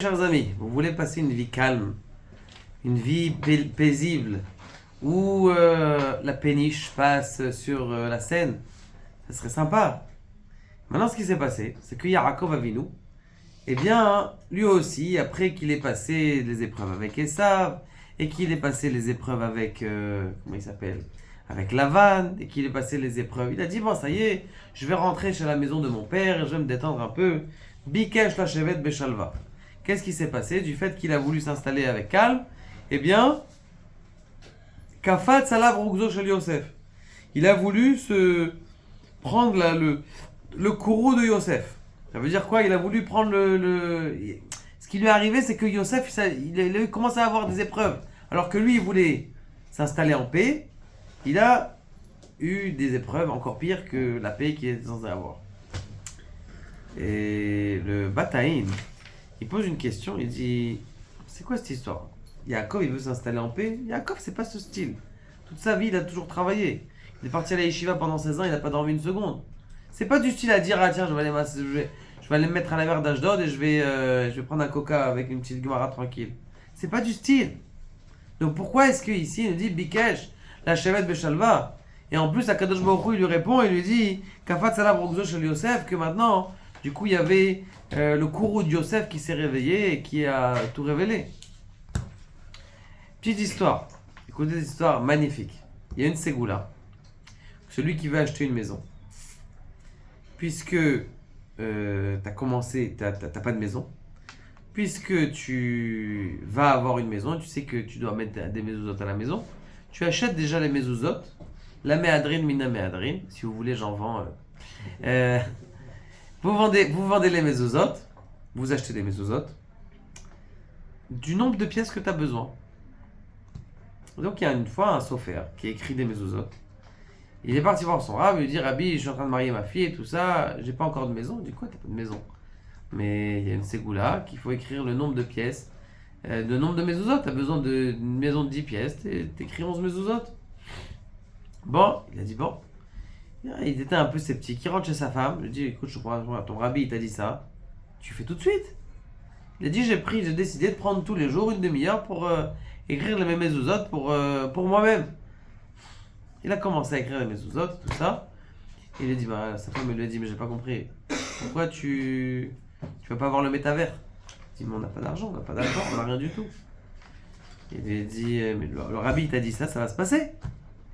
Chers amis, vous voulez passer une vie calme, une vie paisible, où la péniche passe sur la Seine, ça serait sympa. Maintenant, ce qui s'est passé, c'est que Yaakov Avinu, eh bien, lui aussi, après qu'il ait passé les épreuves avec Esav, et qu'il ait passé les épreuves avec, comment il s'appelle, avec Lavan, et qu'il ait passé les épreuves, il a dit, bon, ça y est, je vais rentrer chez la maison de mon père, et je vais me détendre un peu. Bikesh la chevet beshalva. Qu'est-ce qui s'est passé du fait qu'il a voulu s'installer avec calme? Eh bien, Kafat Salav Rugzo Shel Yosef. Il a voulu se prendre le courroux de Yosef. Ça veut dire quoi? Il a voulu prendre Ce qui lui est arrivé, c'est que Yosef, il a commencé à avoir des épreuves. Alors que lui, il voulait s'installer en paix. Il a eu des épreuves encore pires que la paix qu'il est censé avoir. Et le Bataïn, il pose une question, il dit, c'est quoi cette histoire? Yaakov, il veut s'installer en paix. Yaakov, c'est pas ce style. Toute sa vie, il a toujours travaillé. Il est parti à la yeshiva pendant 16 ans, il n'a pas dormi une seconde. C'est pas du style à dire, ah tiens, je vais aller me mettre à la mer d'Ashdod et je vais prendre un coca avec une petite Gemara tranquille. C'est pas du style. Donc pourquoi est-ce qu'ici, il nous dit, Bikesh, la chevet beshalva? Et en plus, Akadosh Baruch Hu, il lui répond, il lui dit, Kafat Salav Rugzo Shel Yosef, que maintenant, du coup, il y avait le courroux de Yosef qui s'est réveillé et qui a tout révélé. Petite histoire. Écoutez cette histoire magnifique. Il y a une ségoula. Celui qui veut acheter une maison. Puisque t'as pas de maison. Puisque tu vas avoir une maison, tu sais que tu dois mettre des mezuzot à la maison. Tu achètes déjà les mezuzot. La méadrine, mina méadrine. Si vous voulez, j'en vends. Vous vendez les mezuzot, vous achetez des mezuzot, du nombre de pièces que tu as besoin. Donc il y a une fois un sofer qui a écrit des mezuzot. Il est parti voir son rab, il lui dit, Rabbi, je suis en train de marier ma fille et tout ça, j'ai pas encore de maison. Il dit, quoi, t'as pas de maison? Mais il y a une ségoula qu'il faut écrire le nombre de pièces, le nombre de mezuzot. Tu as besoin d'une maison de 10 pièces, t'écris 11 mezuzot. Bon, il a dit, bon. Il était un peu sceptique. Il rentre chez sa femme. Il lui dit, écoute, je crois, ton rabbi il t'a dit ça. Tu fais tout de suite. Il a dit, j'ai décidé de prendre tous les jours une demi-heure pour écrire les mêmes mezuzot pour moi-même. Il a commencé à écrire les mezuzot, tout ça. Il lui a dit, bah, sa femme lui a dit, mais j'ai pas compris. Pourquoi tu vas pas voir le métavers? Il dit, mais on n'a pas d'argent, on n'a pas d'argent, on n'a rien du tout. Il lui a dit, mais le rabbi il t'a dit ça va se passer.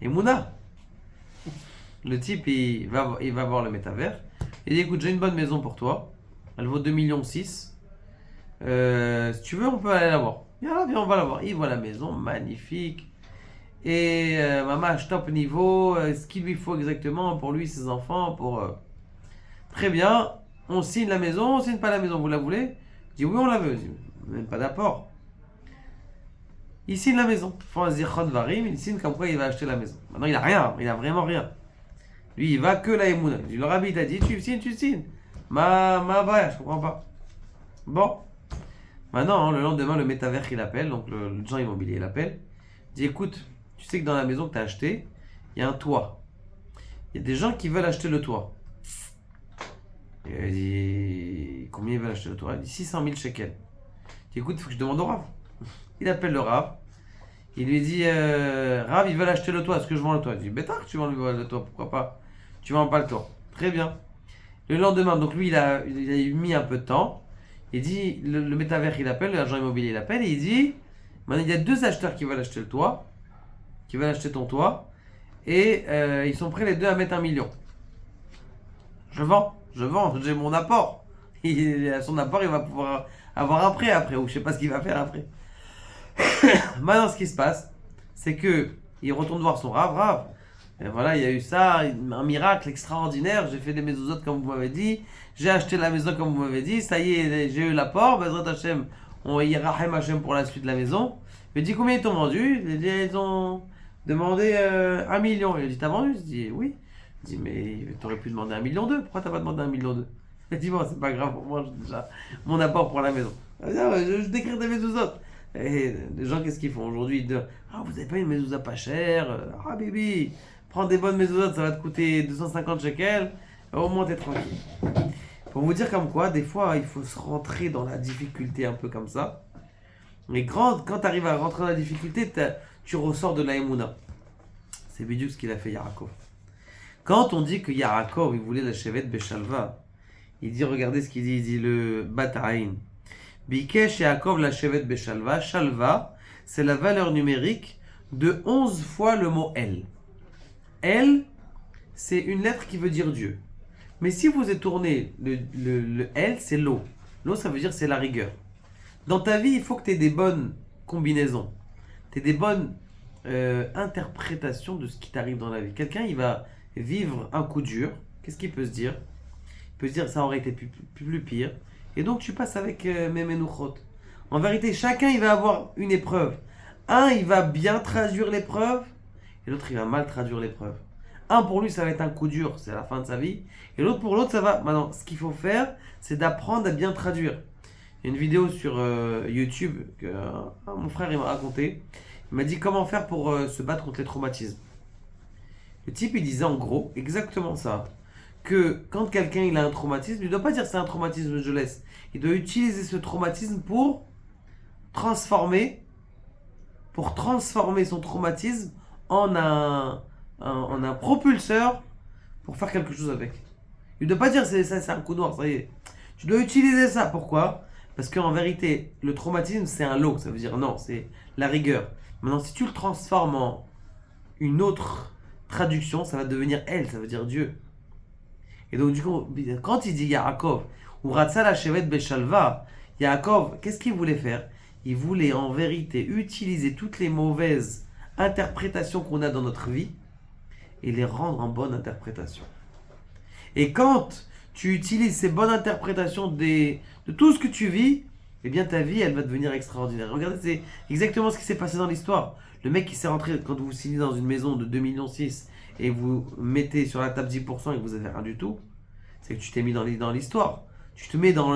Et Mouna. Le type, il va voir le métavers. Il dit, écoute, j'ai une bonne maison pour toi. Elle vaut 2,6 millions. Si tu veux, on peut aller la voir. Viens, on va la voir. Il voit la maison, magnifique. Et maman, top niveau. Ce qu'il lui faut exactement pour lui, ses enfants. Très bien. On signe la maison, on signe pas la maison. Vous la voulez? Il dit, oui, on la veut. Il dit, même pas d'apport. Il signe la maison. Il faut un zichron varim. Il signe comme quoi il va acheter la maison. Maintenant, il a rien. Il a vraiment rien. Lui, il va que la Emouna. Le rabbi t'a dit, tu signes. Ma baya, je comprends pas. Bon. Maintenant, le lendemain, le métavers il appelle, donc le agent immobilier il appelle. Il dit, écoute, tu sais que dans la maison que tu as achetée, il y a un toit. Il y a des gens qui veulent acheter le toit. Et il dit, combien ils veulent acheter le toit? Il dit 600 000 shekels. Il dit, écoute, il faut que je demande au Rav. Il appelle le Rav. Il lui dit, Rav, ils veulent acheter le toit, est-ce que je vends le toit? Il dit, bêtard, tu vends le toit, pourquoi pas? Tu vends pas le toit. Très bien. Le lendemain, donc lui, il a mis un peu de temps. Il dit, le métavers, il appelle, l'agent immobilier, il appelle, et il dit, maintenant, il y a 2 acheteurs qui veulent acheter le toit, qui veulent acheter ton toit, et ils sont prêts les 2 à mettre 1 million. Je vends, j'ai mon apport. Son apport, il va pouvoir avoir un prêt après, ou je sais pas ce qu'il va faire après. Maintenant, ce qui se passe, c'est que il retourne voir son Rav. Et voilà, il y a eu ça, un miracle extraordinaire. J'ai fait des mezuzot comme vous m'avez dit. J'ai acheté la maison comme vous m'avez dit. Ça y est, j'ai eu l'apport. Bezrat Hashem, on ira Hashem pour la suite de la maison. Il me dit combien ils t'ont vendu? Ils ont demandé 1 million. Il a dit, t'as vendu? Je dis oui. Il dit, mais t'aurais pu demander 1,2 million. Pourquoi t'as pas demandé 1,2 million? Il dit, bon, c'est pas grave pour moi, j'ai déjà mon apport pour la maison. Je décris des mezuzot. Et les gens, qu'est-ce qu'ils font aujourd'hui? Ils disent, ah, vous avez pas une mezouza pas chère? Ah, bibi, prends des bonnes mezuzot, ça va te coûter 250 shekels. Au moins, t'es tranquille. Pour vous dire comme quoi, des fois, il faut se rentrer dans la difficulté un peu comme ça. Mais quand tu arrives à rentrer dans la difficulté, tu ressors de la Emouna. C'est Bidiuk ce qu'il a fait Yaakov. Quand on dit que Yaakov, il voulait la chevet Beshalva, il dit, regardez ce qu'il dit, il dit le Bata'in. Bikesh Yaakov la chevet Beshalva, Shalva, c'est la valeur numérique de 11 fois le mot El. El, c'est une lettre qui veut dire Dieu. Mais si vous êtes tourné, le El, c'est l'eau. L'eau, ça veut dire c'est la rigueur. Dans ta vie, il faut que tu aies des bonnes combinaisons. Tu aies des bonnes interprétations de ce qui t'arrive dans la vie. Quelqu'un, il va vivre un coup dur. Qu'est-ce qu'il peut se dire? Il peut se dire ça aurait été plus pire. Et donc, tu passes avec Memenuchot. En vérité, chacun, il va avoir une épreuve. Un, il va bien traduire l'épreuve. Et l'autre, il va mal traduire l'épreuve. Un, pour lui, ça va être un coup dur, c'est la fin de sa vie. Et l'autre, pour l'autre, ça va. Maintenant, ce qu'il faut faire, c'est d'apprendre à bien traduire. Il y a une vidéo sur YouTube que mon frère il m'a raconté. Il m'a dit comment faire pour se battre contre les traumatismes. Le type, il disait en gros exactement ça. Que quand quelqu'un il a un traumatisme, il ne doit pas dire c'est un traumatisme, je laisse. Il doit utiliser ce traumatisme pour transformer son traumatisme en un propulseur pour faire quelque chose avec. Il ne doit pas dire c'est un coup noir, ça y est. Tu dois utiliser ça. Pourquoi? Parce qu'en vérité, le traumatisme, c'est un lot. Ça veut dire non, c'est la rigueur. Maintenant, si tu le transformes en une autre traduction, ça va devenir elle, ça veut dire Dieu. Et donc, du coup, quand il dit Yaakov, ou Ratsa la chevet Beshalva, Yaakov, qu'est-ce qu'il voulait faire? Il voulait en vérité utiliser toutes les mauvaises interprétations qu'on a dans notre vie et les rendre en bonne interprétation. Et quand tu utilises ces bonnes interprétations de tout ce que tu vis, eh bien ta vie, elle va devenir extraordinaire. Regardez, c'est exactement ce qui s'est passé dans l'histoire. Le mec qui s'est rentré, quand vous signez dans une maison de 2,6 millions et vous mettez sur la table 10% et que vous avez rien du tout, c'est que tu t'es mis dans l'histoire. Tu te mets dans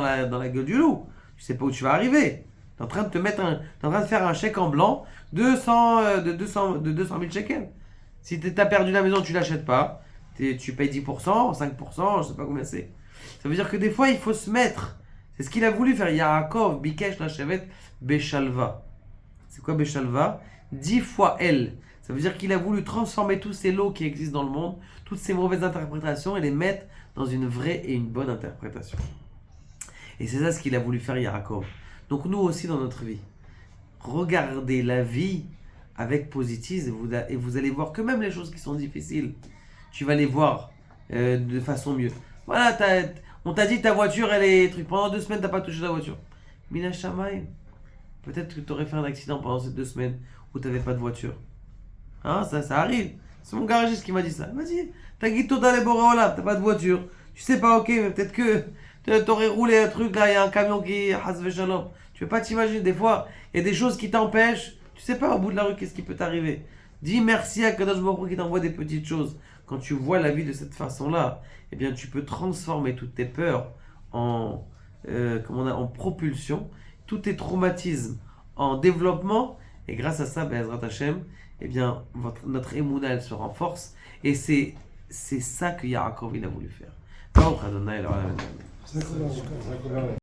la gueule du loup. Tu sais pas où tu vas arriver. Tu es en train de faire un chèque en blanc de 200 000 shekels. Si tu as perdu la maison, tu l'achètes pas. Tu payes 10%, 5%, je sais pas combien c'est. Ça veut dire que des fois, il faut se mettre. C'est ce qu'il a voulu faire. Yaakov, Bikesh, la chevet, Beshalva. C'est quoi Beshalva? 10 fois elle. Ça veut dire qu'il a voulu transformer tous ces lots qui existent dans le monde, toutes ces mauvaises interprétations, et les mettre dans une vraie et une bonne interprétation. Et c'est ça ce qu'il a voulu faire Yaakov. Donc nous aussi dans notre vie, regardez la vie avec positisme et vous allez voir que même les choses qui sont difficiles, tu vas les voir de façon mieux. Voilà, on t'a dit ta voiture, elle est truc. Pendant 2 semaines, t'as pas touché la voiture. Mina Shamayim. Peut-être que tu aurais fait un accident pendant ces 2 semaines où tu n'avais pas de voiture. Hein, ça arrive. C'est mon garagiste qui m'a dit ça. Il m'a dit, t'as guito dans les Boréola, t'as pas de voiture. Tu sais pas, ok, mais peut-être que t'aurais roulé un truc, là, il y a un camion qui hasve shalom. Tu peux pas t'imaginer, des fois, il y a des choses qui t'empêchent. Tu sais pas, au bout de la rue, qu'est-ce qui peut t'arriver. Dis merci à Kadosh Baruch Hu qui t'envoie des petites choses. Quand tu vois la vie de cette façon-là, eh bien, tu peux transformer toutes tes peurs en propulsion, tous tes traumatismes en développement, et grâce à ça, Be'ezrat Hashem, eh bien, notre émouna, elle se renforce, et c'est ça que Yaakov il a voulu faire.